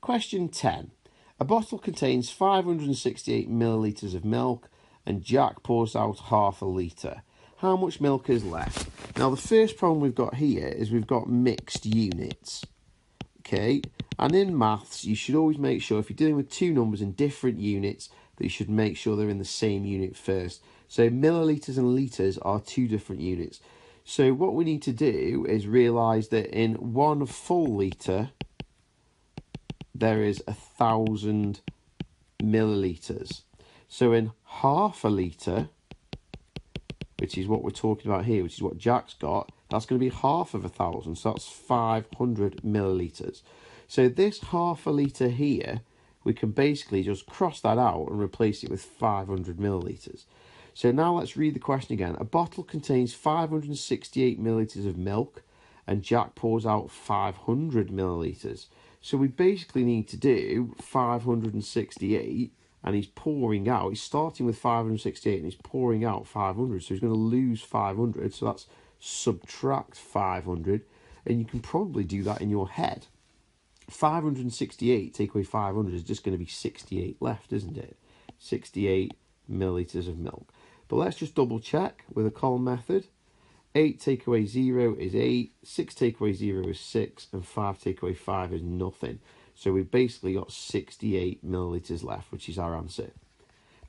Question 10. A bottle contains 568 millilitres of milk and Jack pours out half a litre. How much milk is left? Now the first problem we've got here is we've got mixed units. Okay, and in maths you should always make sure if you're dealing with two numbers in different units that you should make sure they're in the same unit first. So millilitres and litres are two different units. So what we need to do is realise that in 1 full litre there is 1,000 millilitres. So in half a litre, which is what we're talking about here, which is what Jack's got, that's going to be half of 1,000, so that's 500 millilitres. So this half a litre here, we can basically just cross that out and replace it with 500 millilitres. So now let's read the question again. A bottle contains 568 millilitres of milk and Jack pours out 500 millilitres. So we basically need to do 568 and he's pouring out, he's starting with 568 and he's pouring out 500, so he's going to lose 500, so that's subtract 500, and you can probably do that in your head. 568 take away 500 is just going to be 68 left, isn't it? 68 millilitres of milk. But let's just double check with a column method. 8 take away 0 is 8, 6 take away 0 is 6, and 5 take away 5 is nothing. So we've basically got 68 millilitres left, which is our answer.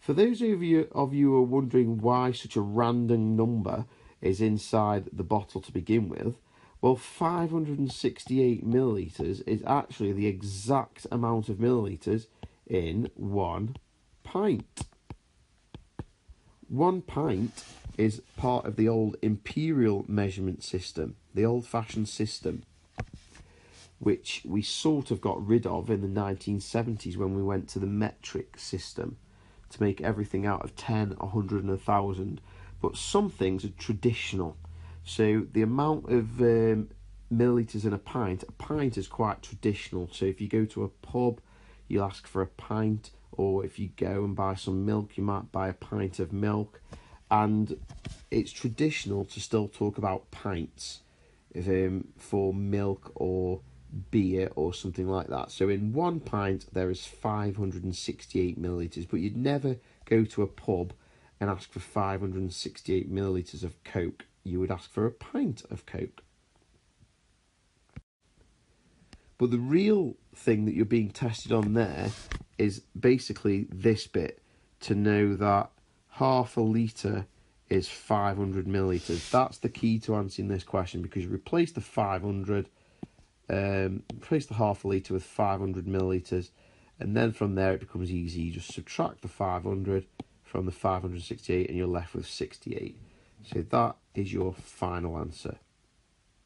For those of you who are wondering why such a random number is inside the bottle to begin with, well, 568 millilitres is actually the exact amount of millilitres in 1 pint. 1 pint is part of the old imperial measurement system, the old-fashioned system, which we sort of got rid of in the 1970s when we went to the metric system to make everything out of 10, 100 and 1,000. But some things are traditional. So the amount of millilitres in a pint is quite traditional. So if you go to a pub, you'll ask for a pint, or if you go and buy some milk, you might buy a pint of milk. And it's traditional to still talk about pints for milk or beer or something like that. So in 1 pint there is 568 millilitres, but you'd never go to a pub and ask for 568 millilitres of Coke. You would ask for a pint of Coke. But the real thing that you're being tested on there is basically this bit, to know that half a litre is 500 millilitres. That's the key to answering this question, because you replace the 500, replace the half a litre with 500 millilitres, and then from there it becomes easy. You just subtract the 500 from the 568 and you're left with 68. So that is your final answer.